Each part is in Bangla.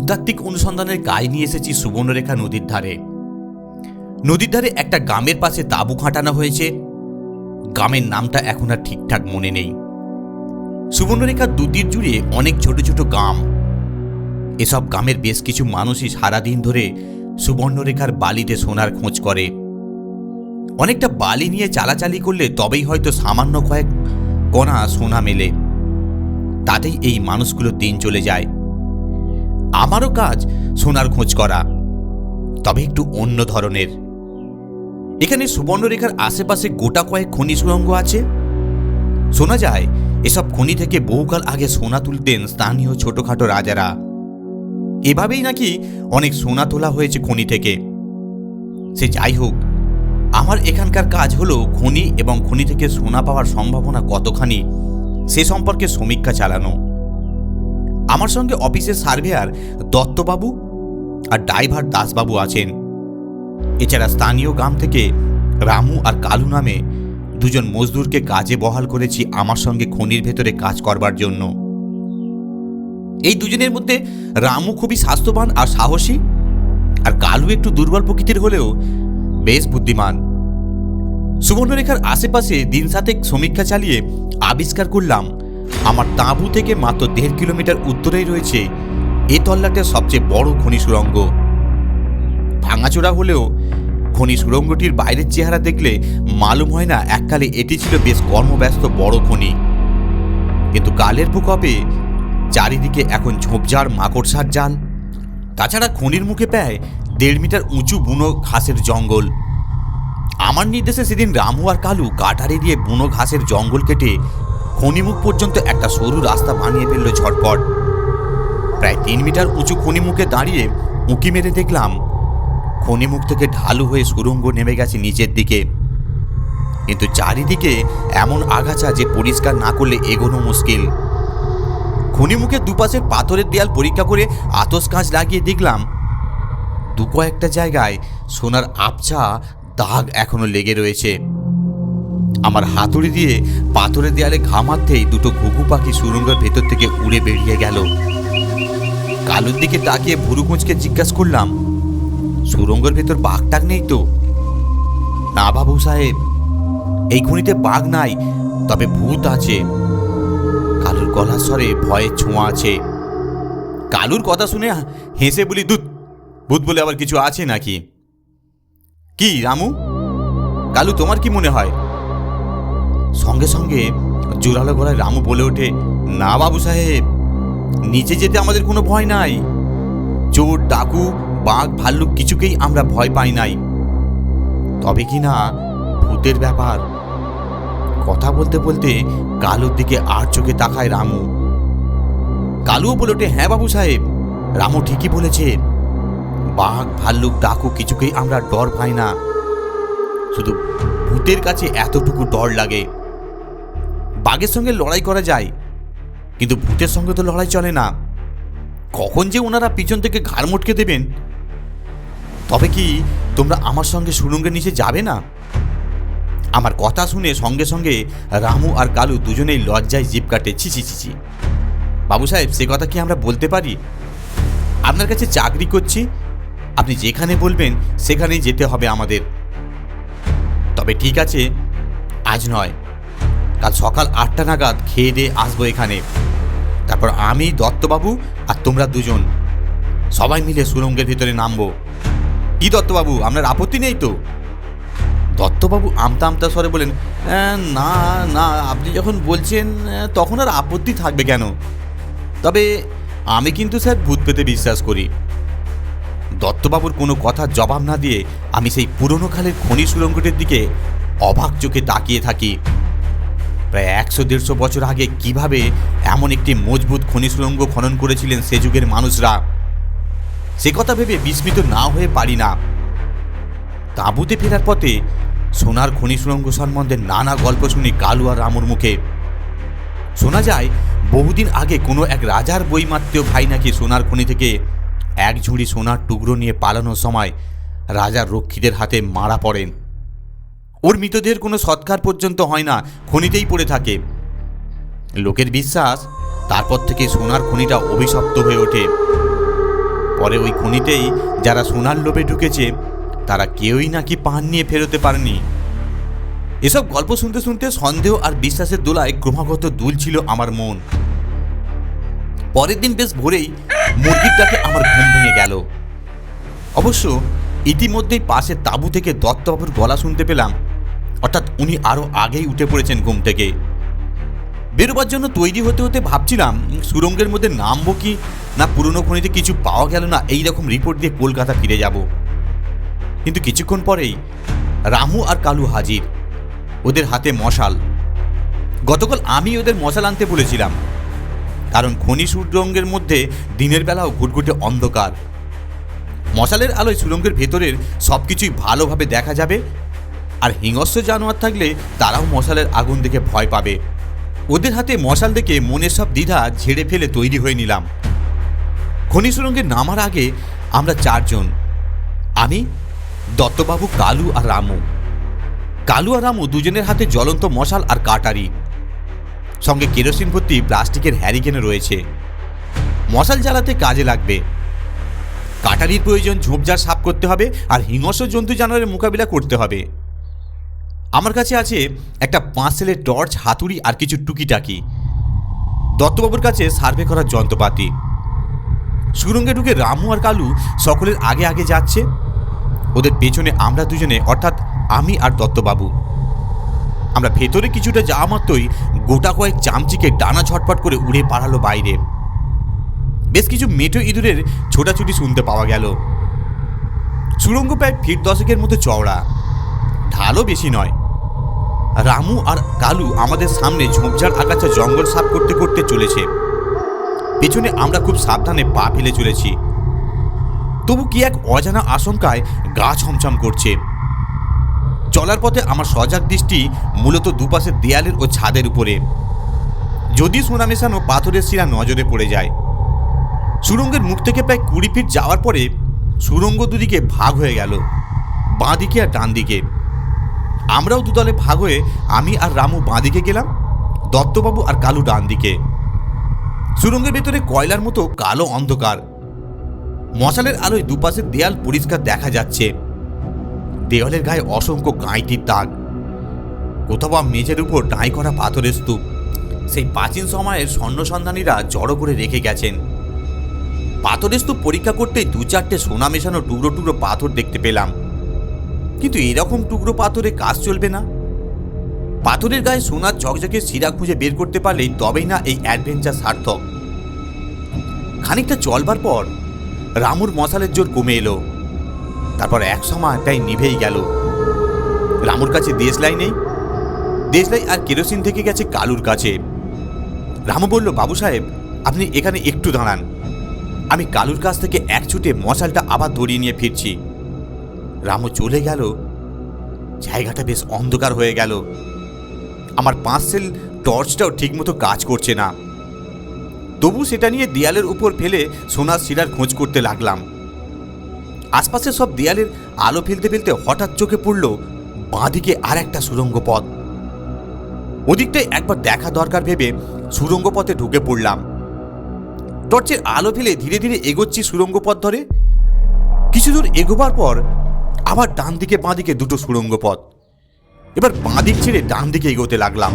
ভূতাত্ত্বিক অনুসন্ধানের কাজ নিয়ে এসেছি সুবর্ণরেখা নদীর ধারে। নদীর ধারে একটা গ্রামের পাশে তাঁবু খাটানো হয়েছে। গ্রামের নামটা এখন আর ঠিকঠাক মনে নেই। সুবর্ণরেখার দুতীর জুড়ে অনেক ছোট ছোট গ্রাম। এসব গ্রামের বেশ কিছু মানুষই সারাদিন ধরে সুবর্ণরেখার বালিতে সোনার খোঁজ করে। অনেকটা বালি নিয়ে চালাচালি করলে তবেই হয়তো সামান্য কয়েক কণা সোনা মেলে। তাতেই এই মানুষগুলোর দিন চলে যায়। আমারও কাজ সোনার খোঁজ করা, তবে একটু অন্য ধরনের। এখানে সুবর্ণরেখার আশেপাশে গোটা কয়েক খনি সুড়ঙ্গ আছে। শোনা যায় এসব খনি থেকে বহুকাল আগে সোনা তুলতেন স্থানীয় ছোটখাটো রাজারা। এভাবেই নাকি অনেক সোনা তোলা হয়েছে খনি থেকে। সে যাই হোক, আমার এখানকার কাজ হলো খনি এবং খনি থেকে সোনা পাওয়ার সম্ভাবনা কতখানি সে সম্পর্কে সমীক্ষা চালানো। আমার সঙ্গে অফিসের সার্ভেয়ার দত্তবাবু আর ড্রাইভার দাসবাবু আছেন। এছাড়া স্থানীয় গ্রাম থেকে রামু আর কালু নামে দুজন মজদুরকে কাজে বহাল করেছি আমার সঙ্গে খনির ভেতরে কাজ করবার জন্য। এই দুজনের মধ্যে রামু খুবই স্বাস্থ্যবান আর সাহসী, আর কালু একটু দুর্বল প্রকৃতির হলেও বেশ বুদ্ধিমান। সুবর্ণরেখার আশেপাশে দিন সাতেক সমীক্ষা চালিয়ে আবিষ্কার করলাম আমার তাঁবু থেকে মাত্র 1.5 কিলোমিটার উত্তরেই রয়েছে এ তল্লাটের সবচেয়ে বড় খনি সুড়ঙ্গ। ভাঙাচোরা হলেও খনি সুড়ঙ্গটির বাইরের চেহারা দেখলে মালুম হয় না এককালে এটি ছিল বেশ কর্মব্যস্ত বড় খনি। কিন্তু কালের প্রকোপে চারিদিকে এখন ঝোপঝাড় মাকড়সার জাল। তাছাড়া খনির মুখে প্রায় 1.5 মিটার উঁচু বুনো ঘাসের জঙ্গল। আমার নির্দেশে সেদিন রামু আর কালু কাটারি দিয়ে বুনো ঘাসের জঙ্গল কেটে খনিমুখ পর্যন্ত একটা সরু রাস্তা বানিয়ে ফেলল ঝটপট। প্রায় 3 মিটার উঁচু খনিমুখে দাঁড়িয়ে উঁকি মেরে দেখলাম খনিমুখ থেকে ঢালু হয়ে সুড়ঙ্গ নেমে গেছে নিচের দিকে। কিন্তু চারিদিকে এমন আগাছা যে পরিষ্কার না করলে এগোনো মুশকিল। খনিমুখের দুপাশের পাথরের দেয়াল পরীক্ষা করে আতস কাঁচ লাগিয়ে দেখলাম কয়েকটা জায়গায় সোনার আবছা দাগ এখনো লেগে রয়েছে। আমার হাতুড়ি দিয়ে পাথরের দেয়ালে ঘা মারতেই 2টো ঘুঘু পাখি সুড়ঙ্গের ভেতর থেকে উড়ে বেরিয়ে গেল। কালুর দিকে তাকিয়ে ভুরুকুঁচকে জিজ্ঞাসা করলাম, সুড়ঙ্গের ভেতর বাঘ টাক নেই তো? না বাবু সাহেব, এই খনিতে বাঘ নাই, তবে ভূত আছে। কালুর গলার স্বরে ভয়ের ছোঁয়া আছে। কালুর কথা শুনে হেসে বলি, দুধ, ভূত বলে আবার কিছু আছে নাকি? কি রামু, কালু, তোমার কি মনে হয়? সঙ্গে সঙ্গে জোরালো গলায় রামু বলে ওঠে, না বাবু সাহেব, নিচে যেতে আমাদের কোনো ভয় নাই। চোর, ডাকু, বাঘ, ভাল্লুক কিছুকেই আমরা ভয় পাই নাই। তবে কি না ভূতের ব্যাপার। কথা বলতে বলতে কালুর দিকে আর চোখে তাকায় রামু। কালুও বলে ওঠে, হ্যাঁ বাবু সাহেব, রামু ঠিকই বলেছে। বাঘ, ভাল্লুক, ডাকু কিছুকেই আমরা ডর পাই না। শুধু ভূতের কাছে এতটুকু ডর লাগে। বাঘের সঙ্গে লড়াই করা যায়, কিন্তু ভূতের সঙ্গে তো লড়াই চলে না। কখন যে ওনারা পিছন থেকে ঘাড় মটকে দেবেন। তবে কি তোমরা আমার সঙ্গে সুড়ঙ্গের নিচে যাবে না? আমার কথা শুনে সঙ্গে সঙ্গে রামু আর কালু দুজনেই লজ্জায় জিভ কাটে। ছি ছি ছি ছি, বাবু সাহেব, সে কথা কি আমরা বলতে পারি? আপনার কাছে চাকরি করছি, আপনি যেখানে বলবেন সেখানেই যেতে হবে আমাদের। তবে ঠিক আছে, আজ নয়, কাল সকাল 8টা নাগাদ খেয়ে দিয়ে আসবো এখানে। তারপর আমি, দত্তবাবু আর তোমরা দুজন সবাই মিলে সুড়ঙ্গের ভিতরে নামবো। কি দত্তবাবু, আপনার আপত্তি নেই তো? দত্তবাবু আমতা আমতা স্বরে বলেন, না না, আপনি যখন বলছেন তখন আর আপত্তি থাকবে কেন? তবে আমি কিন্তু স্যার ভূত পেতে বিশ্বাস করি। দত্তবাবুর কোনো কথার জবাব না দিয়ে আমি সেই পুরনো কালের খনি সুড়ঙ্গটির দিকে অবাক চোখে তাকিয়ে থাকি। প্রায় 100-150 বছর আগে কিভাবে এমন একটি মজবুত খনি সুড়ঙ্গ খনন করেছিলেন সে যুগের মানুষরা, সে কথা ভেবে বিস্মিত না হয়ে পারি না। তাঁবুতে ফেরার পথে সোনার খনি সুড়ঙ্গ সম্বন্ধে নানা গল্প শুনি কালু আর রামুর মুখে। শোনা যায় বহুদিন আগে কোনো এক রাজার বইমাত্রীয় ভাই নাকি সোনার খনি থেকে এক ঝুড়ি সোনার টুকরো নিয়ে পালানোর সময় রাজার রক্ষীদের হাতে মারা পড়েন। ওর মৃতদেহের কোনো সৎকার পর্যন্ত হয় না, খনিতেই পড়ে থাকে। লোকের বিশ্বাস তারপর থেকে সোনার খনিটা অভিশপ্ত হয়ে ওঠে। পরে ওই খনিতেই যারা সোনার লোভে ঢুকেছে তারা কেউই নাকি পান নিয়ে ফেরোতে পারেনি। এসব গল্প শুনতে শুনতে সন্দেহ আর বিশ্বাসের দোলায় ক্রমাগত দুলছিল আমার মন। পরের দিন বেশ ভোরেই মুরগির ডাকে আমার ঘুম ভেঙে গেল। অবশ্য ইতিমধ্যেই পাশের তাঁবু থেকে দত্তবাবুর গলা শুনতে পেলাম, অর্থাৎ উনি আরও আগেই উঠে পড়েছেন ঘুম থেকে। বেরোবার জন্য তৈরি হতে হতে ভাবছিলাম সুরঙ্গের মধ্যে নামবো কি না পুরনো খনিতে কিছু পাওয়া গেল না এই রকম রিপোর্ট দিয়ে কলকাতা ফিরে যাব। কিন্তু কিছুক্ষণ পরেই রামু আর কালু হাজির, ওদের হাতে মশাল। গতকাল আমি ওদের মশাল আনতে বলেছিলাম, কারণ খনি সুরঙ্গের মধ্যে দিনের বেলাও ঘুটঘুটে অন্ধকার। মশালের আলোয় সুরঙ্গের ভেতরের সব কিছুই ভালোভাবে দেখা যাবে, আর হিংস্র জানোয়ার থাকলে তারাও মশালের আগুন দেখে ভয় পাবে। ওদের হাতে মশাল দেখে মনের সব দ্বিধা ঝেড়ে ফেলে তৈরি হয়ে নিলাম। খনি সুরঙ্গে নামার আগে আমরা চারজন, আমি, দত্তবাবু, কালু আর রামু। কালু আর রামু দুজনের হাতে জ্বলন্ত মশাল আর কাটারি, সঙ্গে কেরোসিন ভর্তি প্লাস্টিকের হ্যারিকেনে রয়েছে। মশাল জ্বালাতে কাজে লাগবে। কাটারির প্রয়োজন ঝোপঝাড় সাফ করতে হবে আর হিংস্র জন্তু জানোয়ারের মোকাবিলা করতে হবে। আমার কাছে আছে একটা 5 সেলের টর্চ, হাতুড়ি আর কিছু টুকিটাকি। দত্তবাবুর কাছে সার্ভে করার যন্ত্রপাতি। সুরঙ্গে ঢুকে রামু আর কালু সকলের আগে আগে যাচ্ছে, ওদের পেছনে আমরা দুজনে, অর্থাৎ আমি আর দত্তবাবু। আমরা ভেতরে কিছুটা যাওয়া মাত্রই গোটা কয়েক চামচিকে ডানা ঝটপট করে উড়ে পালালো বাইরে। বেশ কিছু মেটো ইঁদুরের ছোটাছুটি শুনতে পাওয়া গেল। সুরঙ্গ প্রায় ফিট 10 মতো চওড়া, ঢালও বেশি নয়। রামু আর কালু আমাদের সামনে ঝোপঝাড় আগাছা জঙ্গল সাফ করতে করতে চলেছে, পেছনে আমরা খুব সাবধানে পা ফেলে চলেছি। তবু কি এক অজানা আশঙ্কায় গা ছমছম করছে। চলার পথে আমার সজাগ দৃষ্টি মূলত দুপাশের দেয়ালের ও ছাদের উপরে। যদি সোনা মেশানো পাথরের শিরা নজরে পড়ে যায়। সুরঙ্গের মুখ থেকে প্রায় 20 ফিট যাওয়ার পরে সুরঙ্গ দুদিকে ভাগ হয়ে গেল, বাঁ দিকে আর ডান দিকে। আমরাও দুদলে ভাগ হয়ে আমি আর রামু বাঁ দিকে গেলাম, দত্তবাবু আর কালু ডান দিকে। সুরঙ্গের ভেতরে কয়লার মতো কালো অন্ধকার। মশালের আলোয় দুপাশের দেয়াল পরিষ্কার দেখা যাচ্ছে। দেওয়ালের গায়ে অসংখ্য গাঁইটির দাগ, কোথাও বা মেঝের উপর ডাঁই করা পাথরের স্তূপ। সেই প্রাচীন সময়ের স্বর্ণসন্ধানীরা জড়ো করে রেখে গেছেন। পাথরের স্তূপ পরীক্ষা করতেই 2-4টে সোনা মেশানো টুকরো টুকরো পাথর দেখতে পেলাম। কিন্তু এরকম টুকরো পাথরে কাজ চলবে না। পাথরের গায়ে সোনার ঝকঝকে শিরা খুঁজে বের করতে পারলেই তবেই না এই অ্যাডভেঞ্চার সার্থক। খানিকটা চলবার পর রামুর মশালের জোর কমে এলো, তারপর এক সময় তাই নিভেই গেল। রামুর কাছে দেশলাই নেই, দেশলাই আর কেরোসিন থেকে গেছে কালুর কাছে। রামু বলল, বাবু সাহেব আপনি এখানে একটু দাঁড়ান, আমি কালুর কাছ থেকে এক ছুটে মশালটা আবার ধরিয়ে নিয়ে ফিরছি। রামু চলে গেল। জায়গাটা বেশ অন্ধকার হয়ে গেল। আমার 5 সেল টর্চটাও ঠিকমতো কাজ করছে না। তবু সেটা নিয়ে দেয়ালের উপর ফেলে সোনার শিরার খোঁজ করতে লাগলাম। আশপাশে সব দেয়ালের আলো ফেলতে ফেলতে হঠাৎ চোখে পড়ল বাঁদিকে আর একটা সুড়ঙ্গ পথ। ওদিকটাই একবার দেখা দরকার ভেবে সুড়ঙ্গ পথে ঢুকে পড়লাম। টর্চের আলো ফেলে ধীরে ধীরে এগোচ্ছি সুড়ঙ্গ পথ ধরে। কিছু দূর এগোবার পর আবার ডান দিকে বাঁ দিকে দুটো সুড়ঙ্গ পথ। এবার বাঁ দিক ছেড়ে ডান দিকে এগোতে লাগলাম।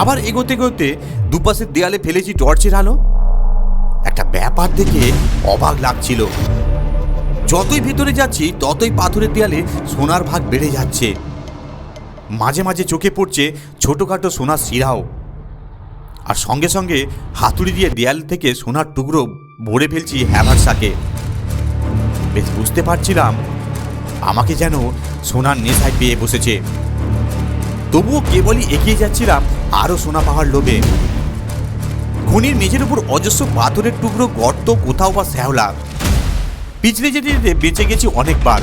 আবার এগোতে এগোতে দুপাশের দেয়ালে ফেলেছি টর্চের আলো। একটা ব্যাপার দেখে অবাক লাগছিল। যতই ভেতরে যাচ্ছি ততই পাথরের দেয়ালে সোনার ভাগ বেড়ে যাচ্ছে। মাঝে মাঝে চোখে পড়ছে ছোটখাটো সোনার শিরাও। আর সঙ্গে সঙ্গে হাতুড়ি দিয়ে দেয়াল থেকে সোনার টুকরো ভরে ফেলছি হ্যাভারসাকে। বেশ বুঝতে পারছিলাম আমাকে যেন সোনার নেশায় পেয়ে বসেছে। তবুও কেবলই এগিয়ে যাচ্ছিলাম আরও সোনা পাওয়ার লোভে। খনির মেঝের উপর অজস্র পাথরের টুকরো, গর্ত, কোথাও বা শ্যাওলা। পিছলে যেতে যেতে বেঁচে গেছি অনেকবার,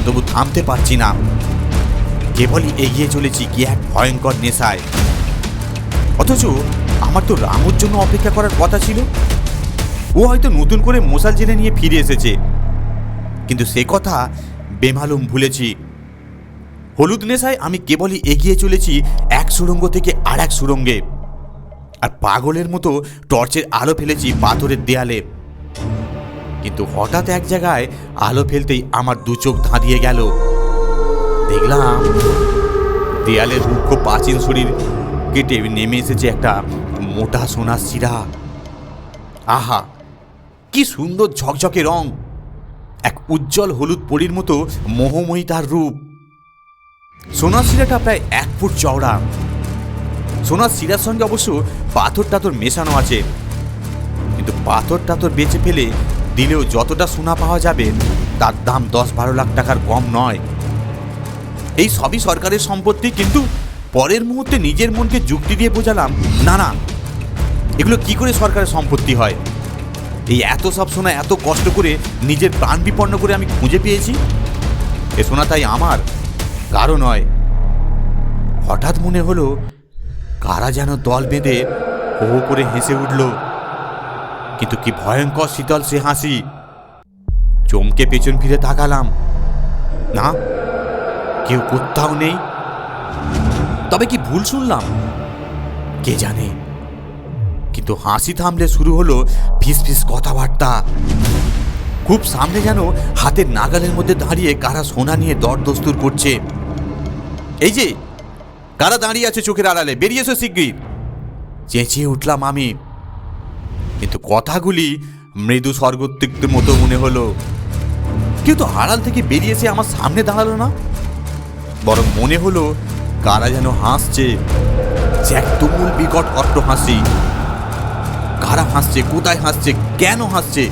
তবু থামতে পারছি না। কেবলই এগিয়ে চলেছি কি এক ভয়ঙ্কর নেশায়। অথচ আমার তো রামুর জন্য অপেক্ষা করার কথা ছিল। ও হয়তো নতুন করে মশাল জেনে নিয়ে ফিরে এসেছে, কিন্তু সে কথা বেমালুম ভুলেছি। হলুদ নেশায় আমি কেবলই এগিয়ে চলেছি এক সুড়ঙ্গ থেকে আর এক সুড়ঙ্গে, আর পাগলের মতো টর্চের আলো ফেলেছি পাথরের দেয়ালে। কিন্তু হঠাৎ এক জায়গায় আলো ফেলতেই আমার দু চোখ ধাঁধিয়ে গেল। দেখলাম দেয়ালের রুক্ষ প্রাচীন শরীর কেটে নেমে এসেছে একটা মোটা সোনার শিরা। আহা, কি সুন্দর ঝকঝকে রং! এক উজ্জ্বল হলুদ পরীর মতো মোহময়ী তার রূপ। সোনার শিরাটা প্রায় 1 ফুট চওড়া। সোনার শিরার সঙ্গে অবশ্য পাথর টাথর মেশানো আছে, কিন্তু পাথর টাথর বেঁচে ফেলে দিলেও যতটা সোনা পাওয়া যাবে তার দাম 10-12 লাখ টাকার কম নয়। এই সবই সরকারের সম্পত্তি, কিন্তু পরের মুহূর্তে নিজের মনকে যুক্তি দিয়ে বোঝালাম, না না, এগুলো কি করে সরকারের সম্পত্তি হয়? এই এত সব সোনা এত কষ্ট করে নিজের প্রাণ বিপন্ন করে আমি খুঁজে পেয়েছি, এ সোনা তাই আমার, কারো নয়। হঠাৎ মনে হলো কারা যেন দল বেঁধে হো হো করে হেসে উঠল, কিন্তু কি ভয়ঙ্কর শীতল সে হাসি! চমকে পেছন ফিরে তাকালাম, না, কেউ কোথাও নেই। তবে কি ভুল শুনলাম? কে জানে। কিন্তু হাসি থামলে শুরু হলো ফিস ফিস কথাবার্তা। খুব সামনে যেন হাতের নাগালের মধ্যে দাঁড়িয়ে কারা সোনা নিয়ে দরদস্তুর করছে। এই যে কারা দাঁড়িয়ে আছে চোখের আড়ালে, বেরিয়ে এসো শিগগির, চেঁচিয়ে উঠলাম আমি। কিন্তু কথাগুলি মৃদু স্বর্গোত্তিক্তের মতো মনে হলো। কেউ তো আড়াল থেকে বেরিয়ে এসে আমার সামনে দাঁড়ালো না, বরং মনে হলো কারা যেন হাসছে, এক তুমুল বিকট অট্ট হাসি। কারা হাসছে, কোথায় হাসছে, কেন হাসছে,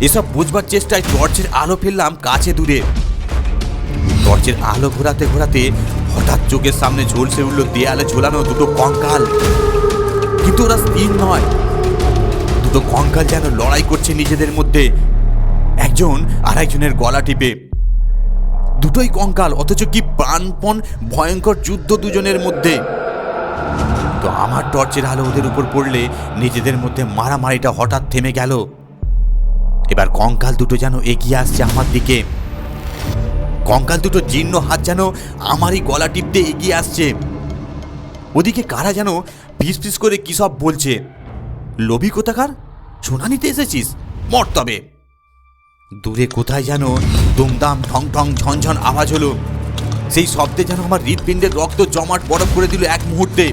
এসব বুঝবার চেষ্টায় টর্চের আলো ফেললাম কাছে দূরে। টর্চের আলো ঘোরাতে ঘোরাতে হঠাৎ চোখের সামনে ঝলসে উঠল দেয়ালে ঝোলানো দুটো কঙ্কাল। কিন্তু ওরা স্থির নয়, দুটো কঙ্কাল যেন লড়াই করছে নিজেদের মধ্যে, একজন আর একজনের গলা টিপে। দুটোই কঙ্কাল, অথচ কি প্রাণপণ ভয়ঙ্কর যুদ্ধ দুজনের মধ্যে। তো আমার টর্চের আলো ওদের উপর পড়লে নিজেদের মধ্যে মারামারিটা হঠাৎ থেমে গেল। এবার কঙ্কাল দুটো যেন এগিয়ে আসছে আমার দিকে। কঙ্কাল দুটো জীর্ণ হাত যেন আমারই গলা টিপতে এগিয়ে আসছে। ওদিকে কারা যেন ফিস ফিস করে কি সব বলছে। লোভী কোথাকার, সোনা নিতে এসেছিস, মর তবে। দূরে কোথায় যেন দুমদাম ঠং ঠং ঝনঝন আওয়াজ হলো। সেই শব্দে যেন আমার হৃৎপিণ্ডের রক্ত জমাট বরফ করে দিল এক মুহূর্তে।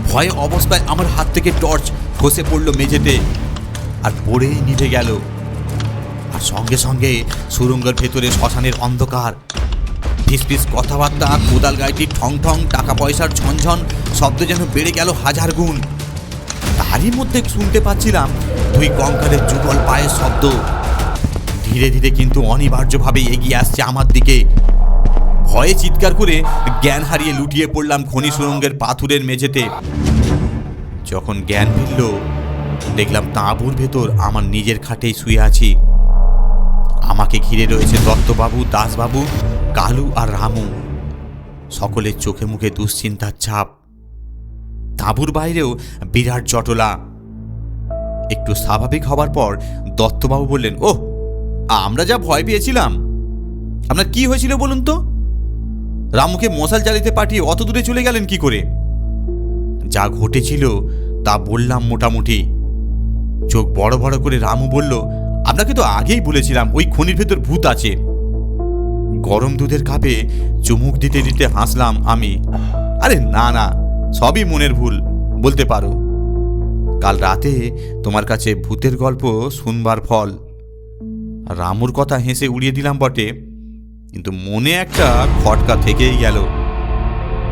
ভয়ে অবস্থায় আমার হাত থেকে টর্চ খসে পড়ল মেঝেতে, আর পড়েই নিভে গেল। আর সঙ্গে সঙ্গে সুরঙ্গের ভেতরে শ্মশানের অন্ধকার, ফিস ফিস কথাবার্তা, কোদাল গাইটির ঠং ঠং, টাকা পয়সার ঝনঝন শব্দ যেন বেড়ে গেল 1000 গুণ। তারই মধ্যে শুনতে পাচ্ছিলাম দুই কঙ্কালের যুগল পায়ের শব্দ। ধীরে ধীরে কিন্তু অনিবার্যভাবে এগিয়ে আসছে আমার দিকে। ভয়ে চিৎকার করে জ্ঞান হারিয়ে লুটিয়ে পড়লাম খনি সুরঙ্গের পাথুরের মেঝেতে। যখন জ্ঞান ফিরল, দেখলাম তাঁবুর ভেতর আমার নিজের খাটেই শুয়ে আছি। আমাকে ঘিরে রয়েছে দত্তবাবু, দাসবাবু, কালু আর রামু। সকলের চোখে মুখে দুশ্চিন্তার ছাপ। তাঁবুর বাইরেও বিরাট জটলা। একটু স্বাভাবিক হবার পর দত্তবাবু বললেন, ওহ, আমরা যা ভয় পেয়েছিলাম। আপনার কি হয়েছিল বলুন তো? রামুকে মশাল জ্বালিতে পাঠিয়ে অত দূরে চলে গেলেন কি করে? যা ঘটেছিল তা বললাম মোটামুটি। চোখ বড় বড় করে রামু বলল, আপনাকে তো আগেই বলেছিলাম ওই খনির ভেতর ভূত আছে। গরম দুধের কাপে চুমুক দিতে দিতে হাসলাম আমি। আরে না না, সবই মনের ভুল বলতে পারো। কাল রাতে তোমার কাছে ভূতের গল্প শুনবার ফল। রামুর কথা হেসে উড়িয়ে দিলাম বটে, কিন্তু মনে একটা খটকা থেকেই গেল।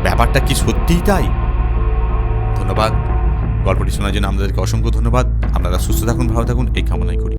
ব্যাপারটা কি সত্যিই তাই? ধন্যবাদ। গল্পটি শোনার জন্য আপনাদেরকে অসংখ্য ধন্যবাদ। আপনারা সুস্থ থাকুন, ভালো থাকুন, এই কামনাই করি।